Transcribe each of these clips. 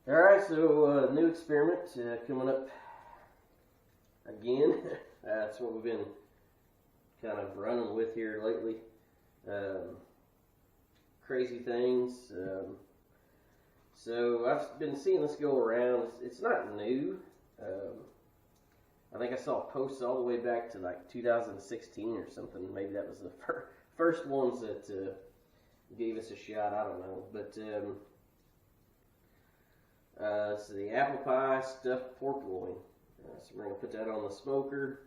Alright, so new experiment coming up again. That's what we've been kind of running with here lately. Crazy things. So I've been seeing this go around. It's not new. I think I saw posts all the way back to like 2016 or something. Maybe that was the first ones that gave us a shot. I don't know. But so the apple pie stuffed pork loin. So we're going to put that on the smoker.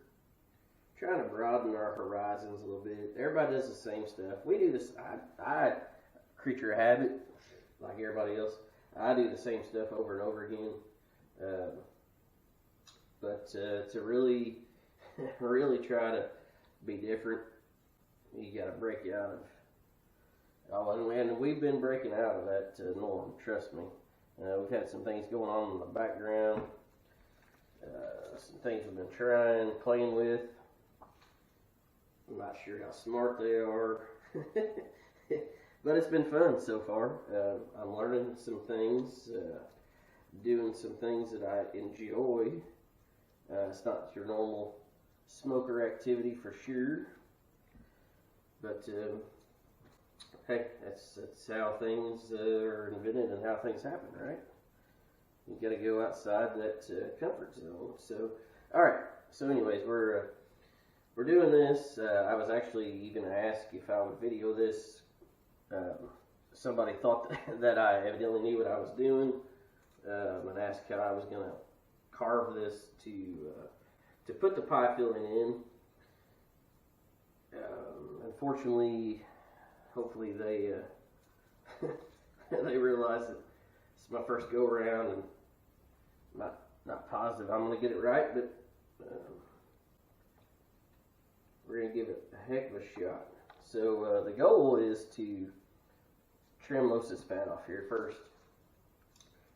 Trying to broaden our horizons a little bit. Everybody does the same stuff. We do this. I creature of habit, like everybody else. I do the same stuff over and over again. But to really, really try to be different, you got to break out of. Oh, and we've been breaking out of that norm. Trust me. We've had some things going on in the background. Some things we've been trying, playing with. I'm not sure how smart they are. But it's been fun so far. I'm learning some things, doing some things that I enjoy. It's not your normal smoker activity for sure. But hey, that's how things are invented and how things happen, right? You got to go outside that comfort zone. So, all right. So, anyways, we're doing this. I was actually even asked if I would video this. Somebody thought that I evidently knew what I was doing, and asked how I was going to carve this to put the pie filling in. Unfortunately, hopefully they they realize that it's my first go around, and not positive I'm going to get it right, but we're going to give it a heck of a shot. So the goal is to trim most of this fat off here first,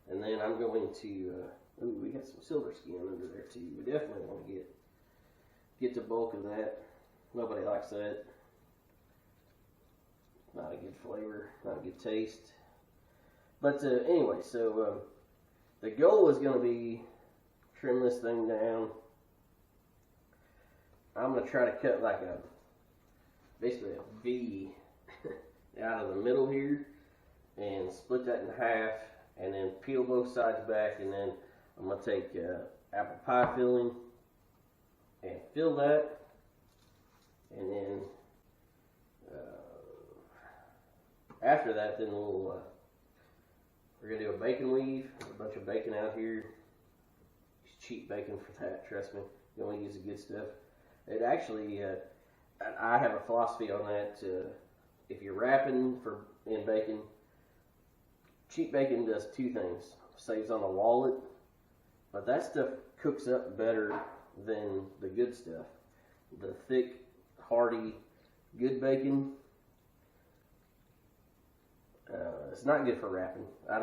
and then I'm going to ooh, we got some silver skin under there too. We definitely want to get the bulk of that. Nobody likes that. Not a good flavor, not a good taste. But anyway, so the goal is going to be trim this thing down. I'm going to try to cut like basically a V out of the middle here and split that in half, and then peel both sides back, and then I'm going to take apple pie filling and fill that, and then after that, then we're going to do a bacon weave. A bunch of bacon out here. It's cheap bacon for that, trust me. You only use the good stuff. It actually, I have a philosophy on that. If you're wrapping in bacon, cheap bacon does two things. Saves on the wallet, but that stuff cooks up better than the good stuff. The thick, hearty, good bacon, it's not good for wrapping. I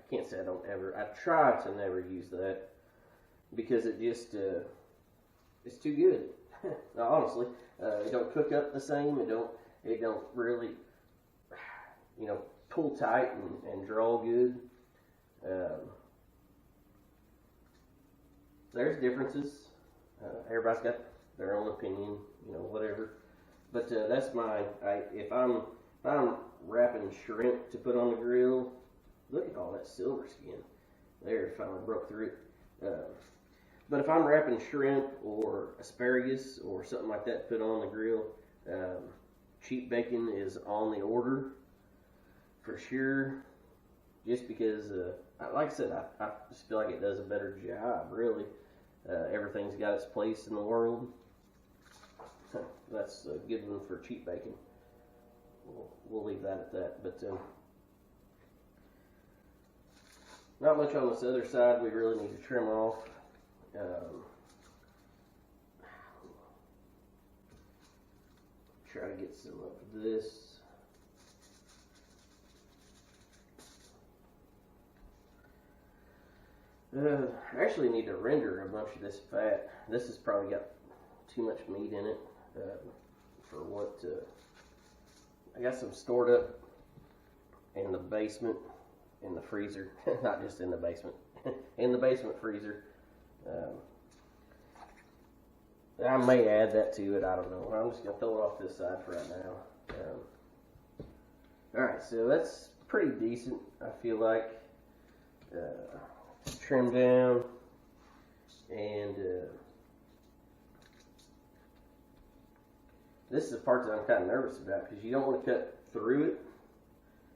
can't say I don't ever, I try to never use that because it just, it's too good. Honestly, it don't cook up the same. It don't really, pull tight and draw good. There's differences. Everybody's got their own opinion, whatever. But that's mine. If I'm wrapping shrimp to put on the grill, look at all that silver skin. There, it finally broke through it. But if I'm wrapping shrimp or asparagus or something like that to put on the grill, cheap bacon is on the order for sure. Just because, like I said, I just feel like it does a better job, really. Everything's got its place in the world. That's a good one for cheap bacon. We'll leave that at that. But not much on this other side we really need to trim off. Try to get some of this. I actually need to render a bunch of this fat. This has probably got too much meat in it for what I got some stored up in the basement in the freezer, not just in the basement, in the basement freezer. I may add that to it, I don't know. I'm just going to throw it off this side for right now. Alright, so that's pretty decent, I feel like. Trim down, and this is the part that I'm kind of nervous about, because you don't want to cut through it.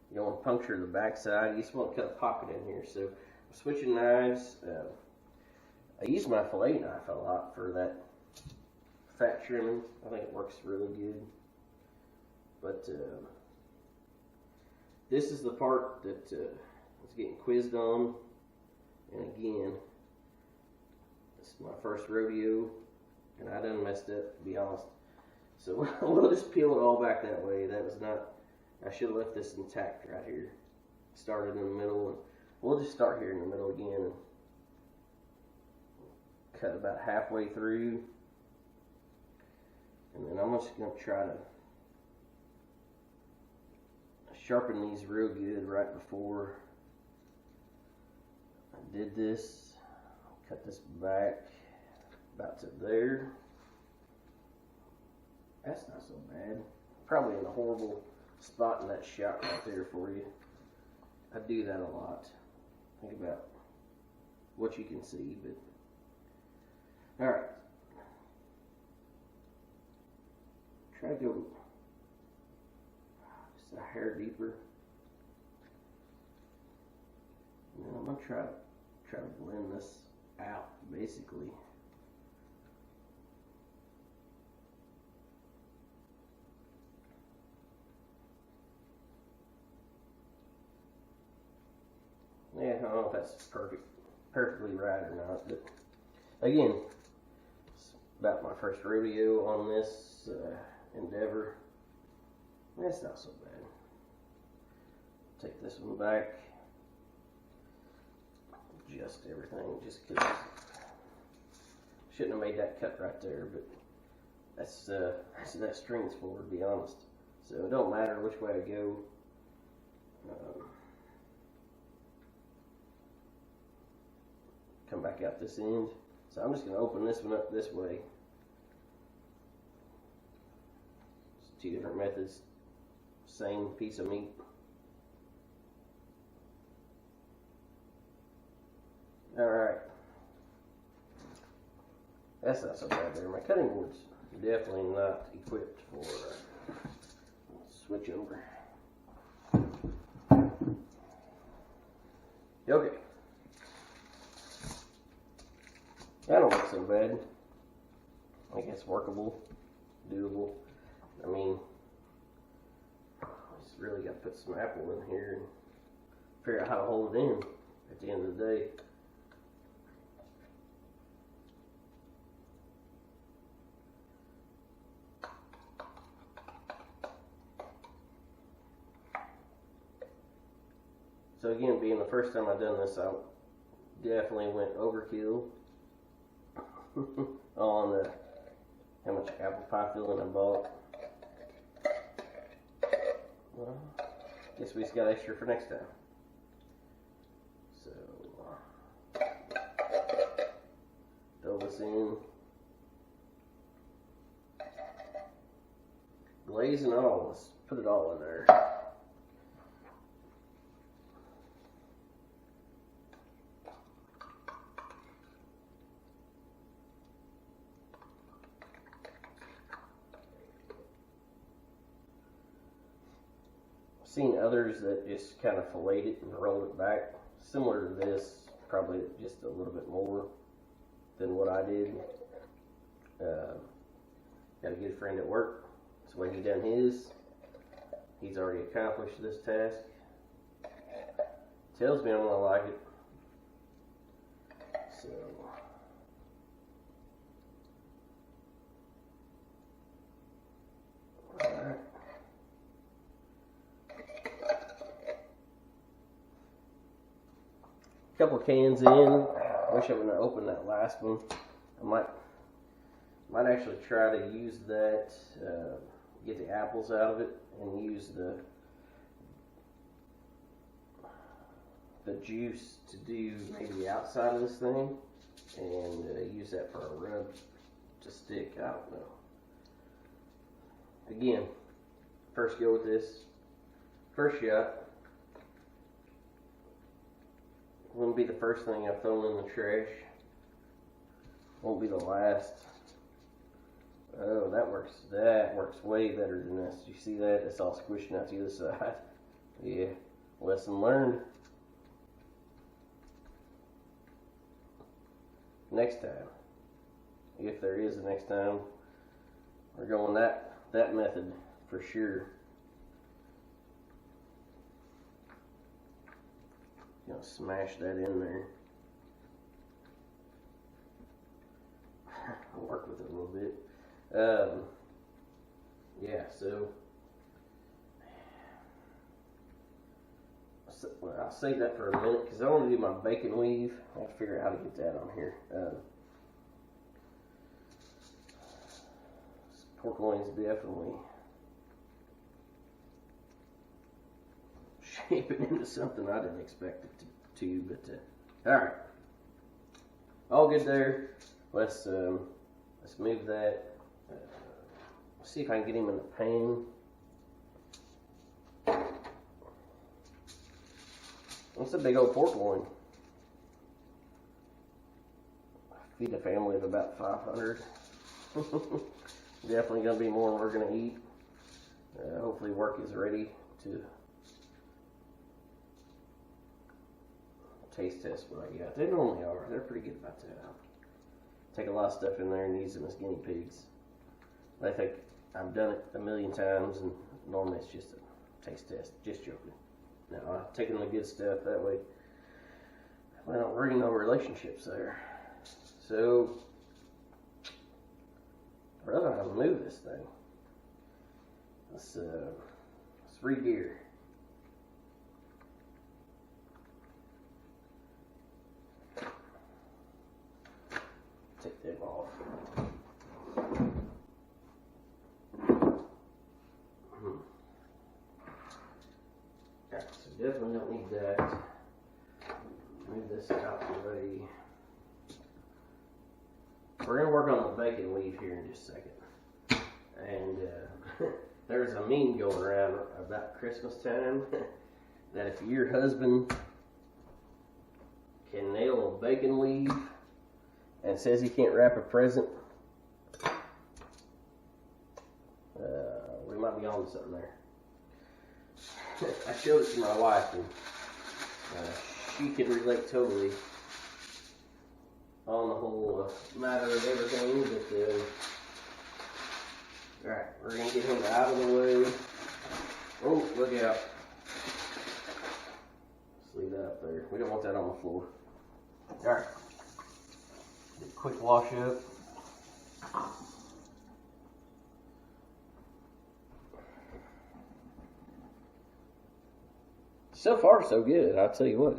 You don't want to puncture the back side. You just want to cut a pocket in here. So I'm switching knives. I use my fillet knife a lot for that fat trimming. I think it works really good. But this is the part that is getting quizzed on. And again, this is my first rodeo, and I done messed up, to be honest. So we'll just peel it all back that way. That was not, I should have left this intact right here. Started in the middle, and we'll just start here in the middle again and cut about halfway through. And then I'm just going to try to sharpen these real good right before I did this. Cut this back about to there. That's not so bad. Probably in a horrible spot in that shot right there for you. I do that a lot. Think about what you can see, but alright. Try to go just a hair deeper. And then I'm gonna try to blend this out basically. Yeah, I don't know if that's perfectly right or not, but again, it's about my first rodeo on this endeavor. That's not so bad. Take this one back, adjust everything, just because shouldn't have made that cut right there, but that's that string's for, to be honest. So it don't matter which way I go. Come back out this end. So I'm just going to open this one up this way. It's two different methods, same piece of meat. Alright. That's not so bad there. My cutting board's definitely not equipped for switch over. Okay. That don't look so bad. I guess workable, doable. I mean, I just really got to put some apple in here and figure out how to hold it in at the end of the day. So again, being the first time I've done this, I definitely went overkill on how much apple pie filling I bought. Well, guess we just got extra for next time. So throw this in, glaze and all. Let's put it all in there. Seen others that just kind of filleted it and rolled it back. Similar to this, probably just a little bit more than what I did. Got a good friend at work. That's the way he done his. He's already accomplished this task. Tells me I'm gonna like it. So alright. Couple cans in. I wish I would have opened that last one. I might actually try to use that, get the apples out of it, and use the the juice to do maybe the outside of this thing and use that for a rub to stick. I don't know. Again, first go with this. First shot. Wouldn't be the first thing I've thrown in the trash. Won't be the last. Oh, that works. That works way better than this. You see that? It's all squishing out the other side. Yeah, lesson learned. Next time, if there is a next time, we're going that method for sure. Gonna smash that in there. I'll work with it a little bit. Yeah, so I'll save that for a minute because I want to do my bacon weave. I have to figure out how to get that on here. Pork loin's definitely shaping into something I didn't expect it to but all right, all good there. Let's move that. Let's see if I can get him in the pan. That's a big old pork loin. Feed a family of about 500. Definitely going to be more than we're going to eat. Hopefully work is ready to taste test what I got. They normally are. They're pretty good about that. I'll take a lot of stuff in there and use them as guinea pigs. I think I've done it a million times, and normally it's just a taste test. Just joking. Now, I'm taking the good stuff. That way I don't ruin no relationships there. So, brother, I'm gonna move this thing. Let's re-gear. Take them off. Alright, so definitely don't need that. Move this out the way. We're going to work on the bacon weave here in just a second. And there's a meme going around about Christmas time that if your husband can nail a bacon weave and says he can't wrap a present, we might be on to something there. I showed it to my wife, and she could relate totally on the whole matter of everything. But alright, we're going to get him out of the way. Oh, look out. Let's leave that up there. We don't want that on the floor. Alright. Quick wash up. So far, so good. I'll tell you what,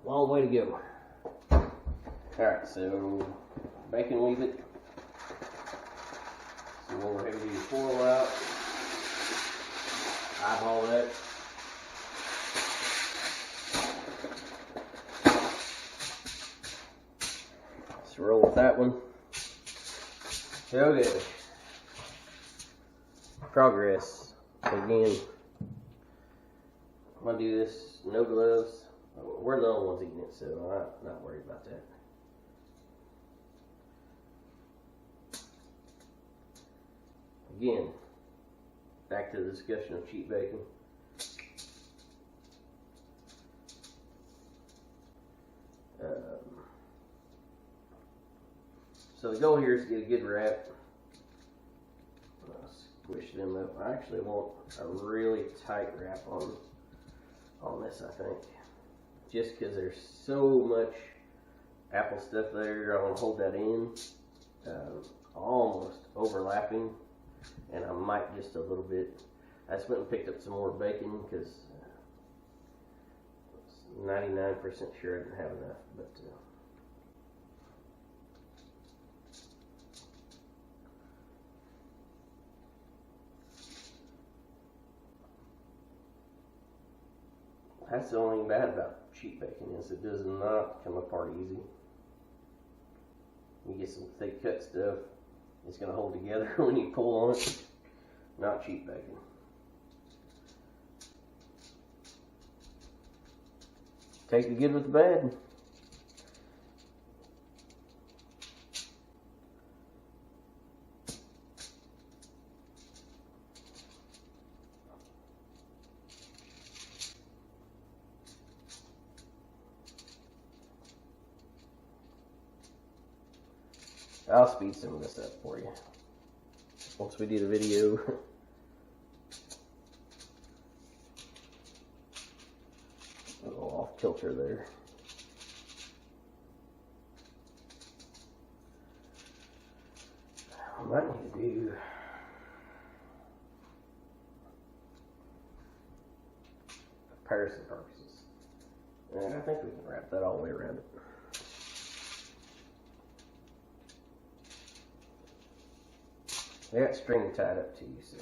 long way to go. Alright, so bacon weave it. So we'll go ahead and do your foil out. Eyeball that. Let's roll with that one. Okay. Progress. Again, I'm going to do this no gloves. We're the only ones eating it, so I'm not worried about that. Again, back to the discussion of cheap bacon. So the goal here is to get a good wrap. Squish them up. I actually want a really tight wrap on this, I think. Just because there's so much apple stuff there, I want to hold that in. Almost overlapping. And I might just a little bit. I just went and picked up some more bacon because 99% sure I didn't have enough. But That's the only thing bad about sheet bacon is it does not come apart easy. You get some thick cut stuff, it's going to hold together when you pull on it. Not sheet bacon. Take the good with the bad. I'll speed some of this up for you once we do the video. A little off kilter there. I might need to do comparison purposes. And I think we can wrap that all the way around it. I got string tied up to you, so.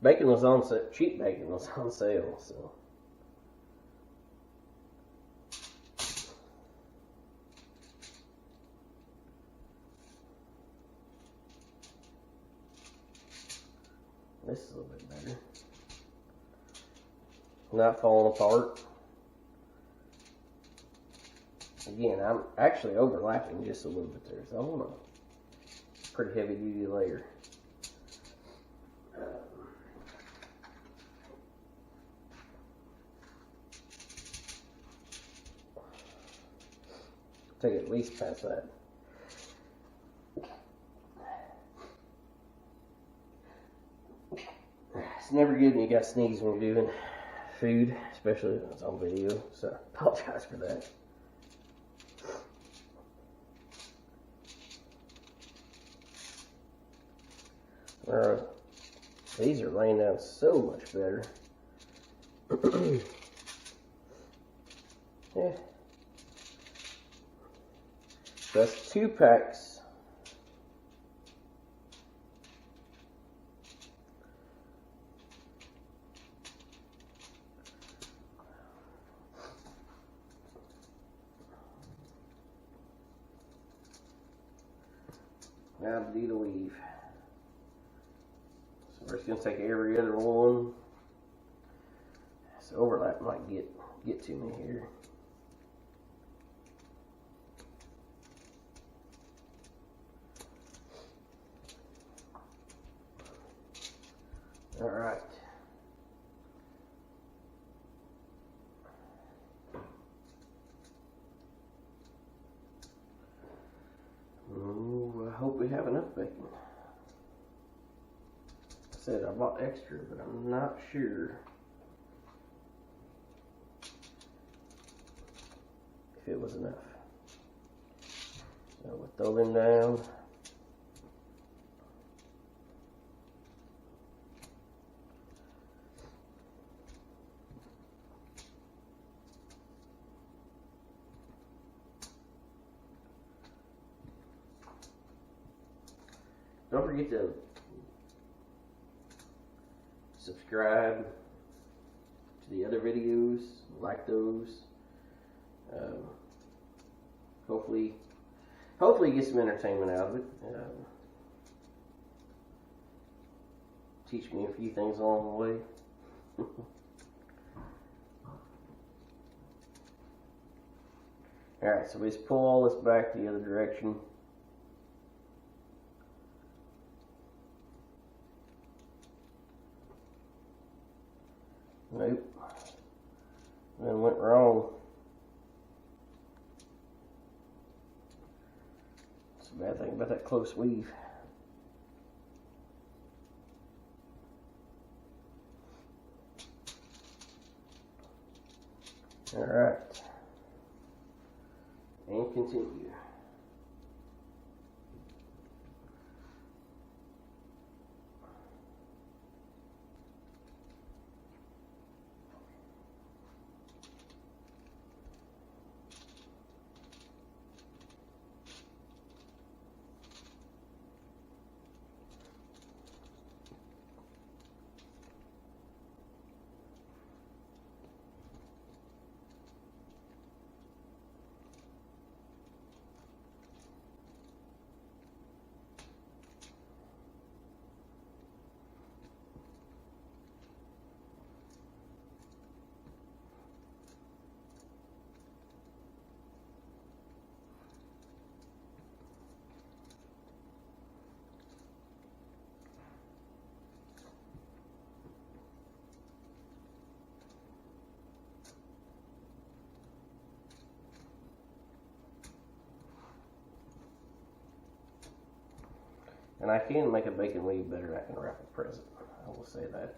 Bacon was on sale, cheap bacon was on sale, so. This is a little bit better. Not falling apart. Again, I'm actually overlapping just a little bit there, so I want a pretty heavy duty layer. Take it at least past that. It's never good when you got sneeze when you're doing food, especially when it's on video, so I apologize for that. These are laying down so much better. Yeah. That's 2 packs. Now to do the weave. So we're just going to take every other one. So overlap might get to me here. All right. Ooh, I hope we have enough bacon. I said I bought extra, but I'm not sure if it was enough. So we'll throw them down. Don't forget to subscribe to the other videos, like those. Hopefully get some entertainment out of it. Teach me a few things along the way. Alright, so we just pull all this back the other direction. Nope. Then went wrong. That's a bad thing about that close weave. Alright. And continue. And I can make a bacon weave better than I can wrap a present. I will say that.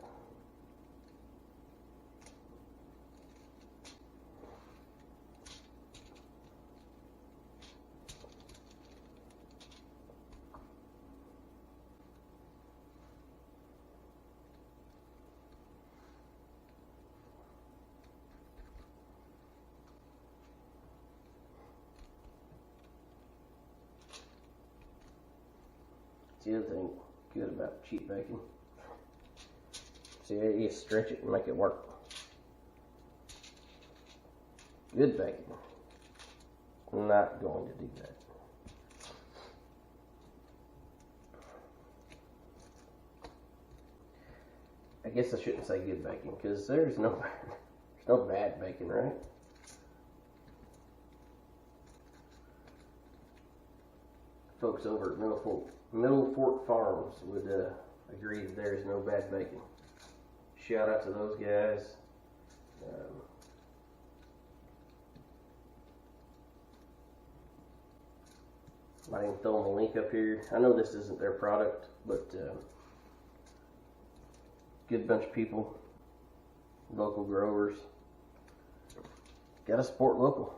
The other thing good about cheap bacon. See, you stretch it and make it work. Good bacon, not going to do that. I guess I shouldn't say good bacon because there's no bad bacon, right? Folks over at Middle Fork Farms would agree that there is no bad bacon. Shout out to those guys. Might even throw them a link up here. I know this isn't their product, but good bunch of people, local growers. Gotta support local.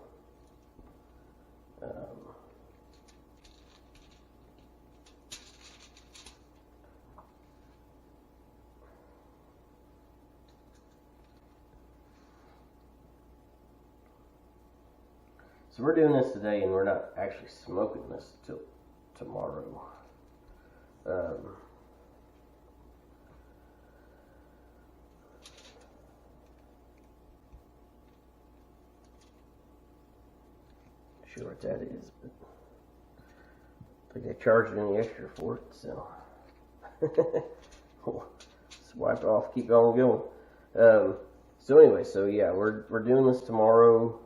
So we're doing this today, and we're not actually smoking this till tomorrow. Sure what that is, but I think they charged any extra for it, so swipe off, keep on going. So anyway, so yeah, we're doing this tomorrow.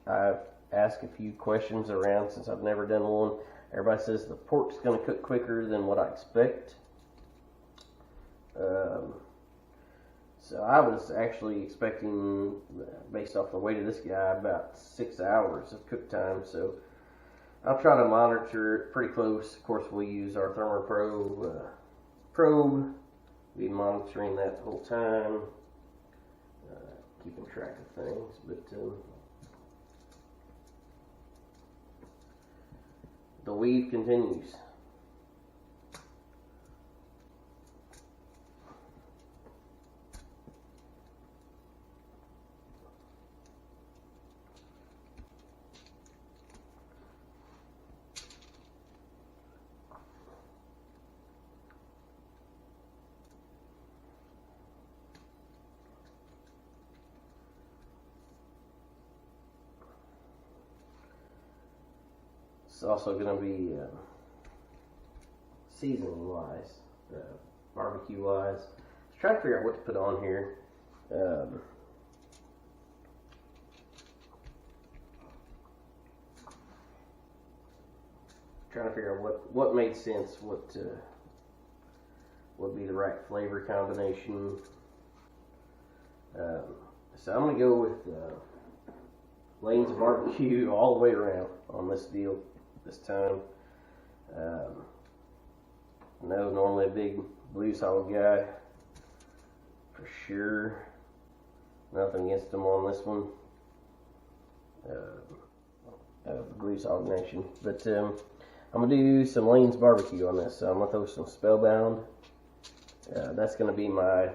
I've asked a few questions around since I've never done one. Everybody says the pork's going to cook quicker than what I expect. So I was actually expecting, based off the weight of this guy, about 6 hours of cook time. So I'll try to monitor it pretty close. Of course, we'll use our thermoprobe probe. Be monitoring that the whole time, keeping track of things. But the weave continues. It's also going to be seasoning wise, barbecue wise. Just trying to figure out what to put on here. Trying to figure out what made sense, what would be the right flavor combination. So I'm going to go with Lane's barbecue all the way around on this deal this time. No, normally a big Blues Hog guy for sure. Nothing against them on this one. The Blues Hog Nation, but I'm gonna do some Lane's barbecue on this. So I'm gonna throw some spellbound. That's gonna be my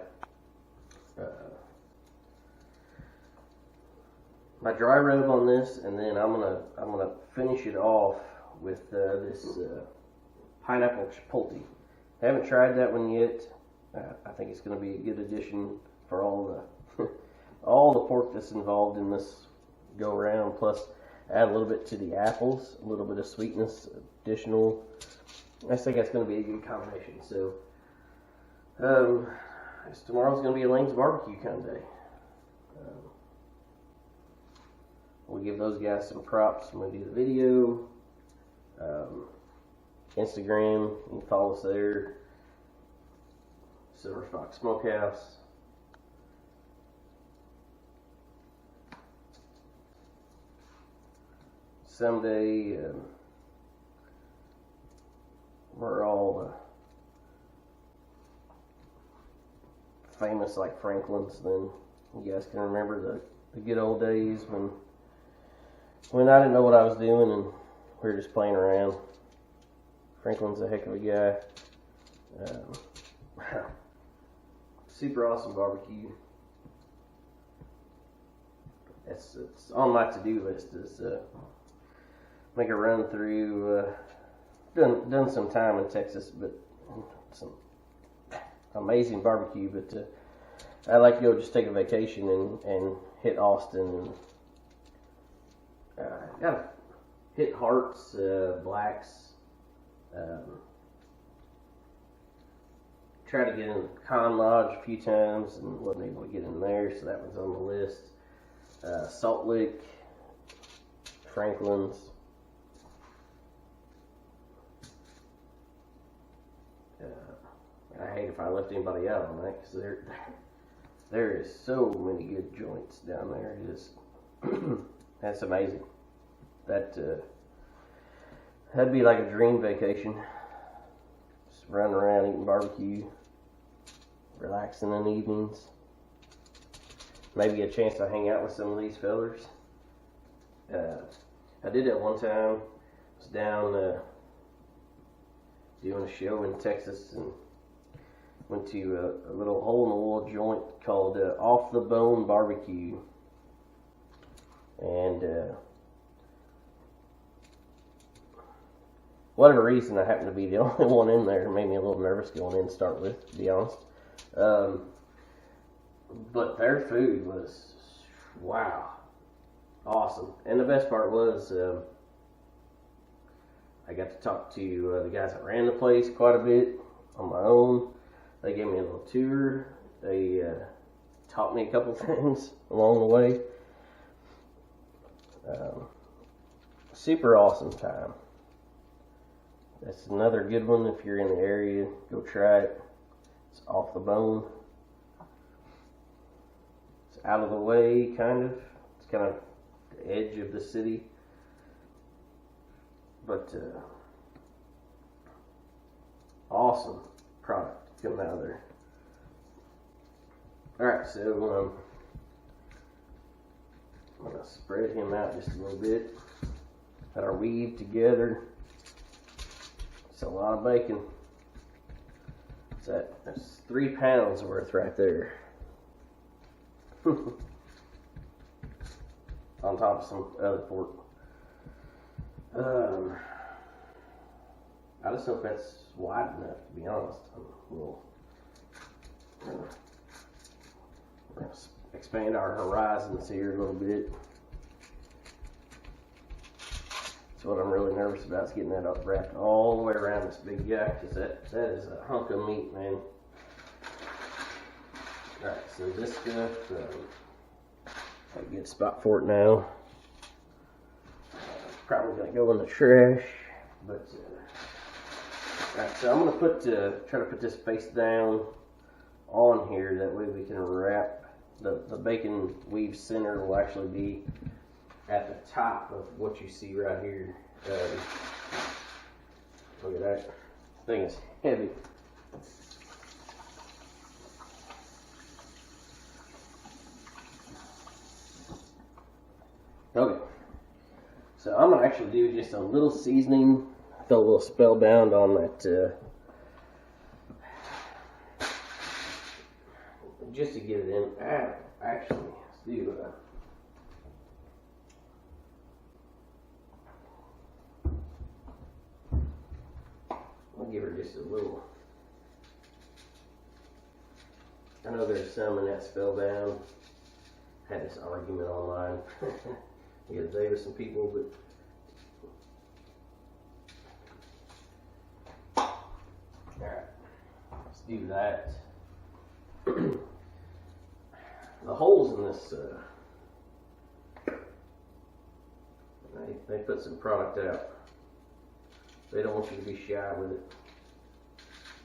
my dry rub on this, and then I'm gonna finish it off with this pineapple chipotle. I haven't tried that one yet. I think it's going to be a good addition for all the all the pork that's involved in this go around. Plus, add a little bit to the apples, a little bit of sweetness, additional. I think that's going to be a good combination. So, tomorrow's going to be a Lane's barbecue kind of day. We'll give those guys some props when we do the video. Instagram, you can follow us there. Silver Fox Smokehouse. Someday, we're all famous like Franklin's, then you guys can remember the good old days when I didn't know what I was doing and we were just playing around. Franklin's a heck of a guy. Super awesome barbecue. It's on my to-do list is make a run through. Done some time in Texas, but some amazing barbecue. But I like to go just take a vacation and hit Austin and gotta hit Hearts, Blacks. Tried to get in Con Lodge a few times and wasn't able to get in there, so that was on the list. Salt Lick, Franklin's. I hate if I left anybody out on that because there is so many good joints down there. It is that's amazing. That'd be like a dream vacation. Just running around eating barbecue, relaxing in the evenings. Maybe a chance to hang out with some of these fellers. I did that one time. I was down doing a show in Texas and went to a little hole-in-the-wall joint called Off the Bone Barbecue. And whatever reason, I happened to be the only one in there. It made me a little nervous going in to start with, to be honest. But their food was, wow, awesome. And the best part was I got to talk to the guys that ran the place quite a bit on my own. They gave me a little tour. They taught me a couple things along the way. Super awesome time. That's another good one. If you're in the area, go try it. It's Off the Bone. It's out of the way, kind of. It's kind of the edge of the city. But awesome product coming out of there. Alright, so I'm going to spread him out just a little bit. Got our weave together. It's a lot of bacon. That's 3 pounds worth right there. On top of some other pork. I just hope that's wide enough, to be honest. We're going to expand our horizons here a little bit. That's what I'm really nervous about, is getting that up wrapped all the way around this big guy, because that is a hunk of meat, man. Alright, so this stuff, a good spot for it now. Probably going to go in the trash, but alright, so I'm going to try to put this face down on here, that way we can wrap. The bacon weave center will actually be at the top of what you see right here. Look at that. Thing is heavy. Okay. So I'm going to actually do just a little seasoning. Throw a little spellbound on that. Just to get it in. Actually, let's do I'll give her just a little. I know there's some in that spellbound. I had this argument online the other day with some people, but alright, let's do that. The holes in this, they put some product out. They don't want you to be shy with it.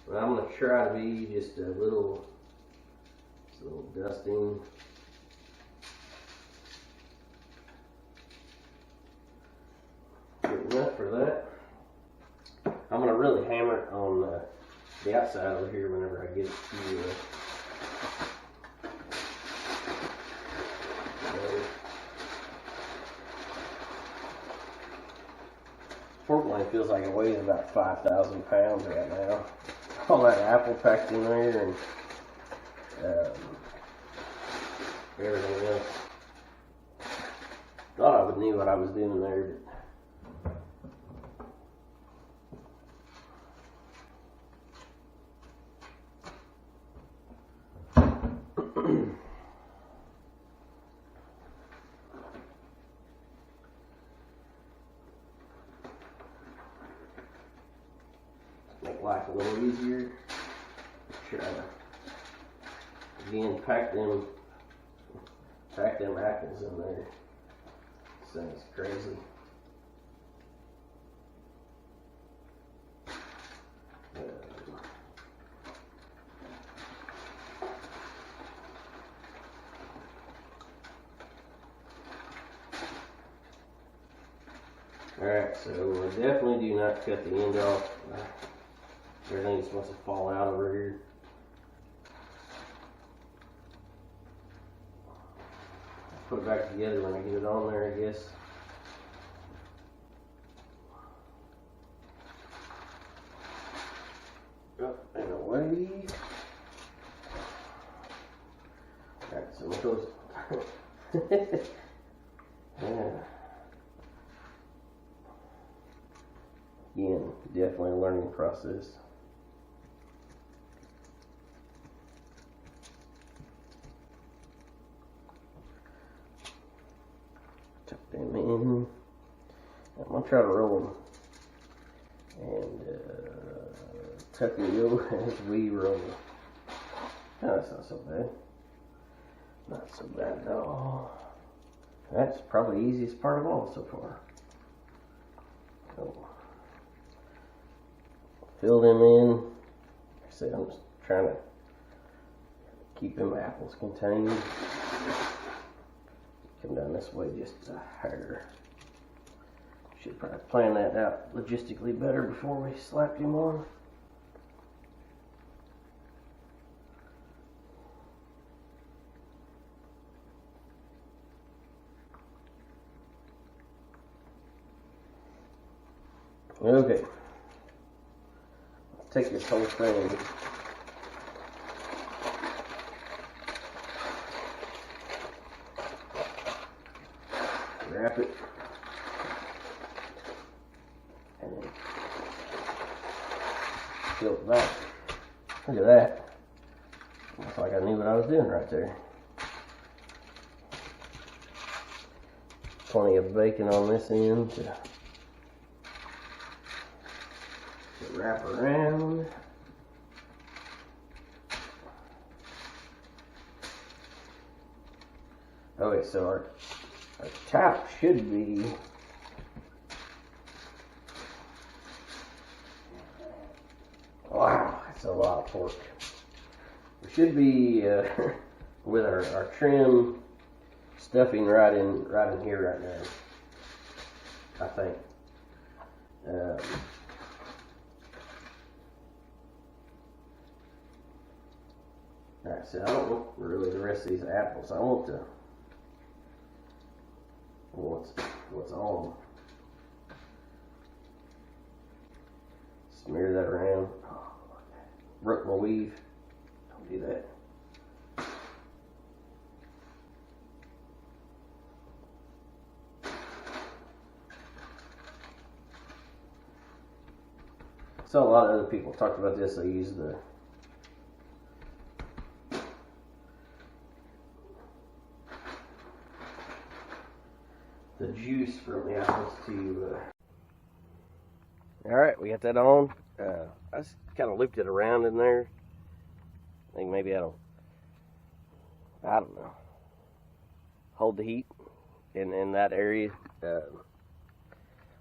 But I'm going to try to be just a little dusting. Good enough for that. I'm going to really probably hammer it on the outside over here whenever I get it to pork loin feels like it weighs about 5,000 pounds right now. All that apple packed in there and everything else. Thought I knew what I was doing there, make life a little easier. Try to again pack them apples in there. This thing's crazy. Alright, so definitely do not cut the end off. Everything's supposed to fall out over here. Put it back together when I get it on there, I guess. Oh, and away. Alright, so it goes. Yeah. Again, definitely a learning process. Tuck them in. I'm going to try to roll them. And tuck and go as we roll. Oh, that's not so bad. Not so bad at all. That's probably the easiest part of all so far. So, fill them in. Like I said, I'm just trying to keep them apples contained. Come down this way just a hair. Should probably plan that out logistically better before we slap him on. Okay. Let's take this whole thing. Wrap it. And then fill it back. Look at that. Looks like I knew what I was doing right there. Plenty of bacon on this end to wrap around. Okay, so our top should be wow, that's a lot of pork. We should be with our trim stuffing right in here right now, I think. Alright, so I don't want really the rest of these apples. I want to what's on. Smear that around. Oh, broke my weave. Don't do that. So a lot of other people talked about this. They use the juice from the apples to alright, we got that on. I just kind of looped it around in there. I think maybe I don't know, hold the heat in that area.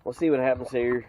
We'll see what happens here.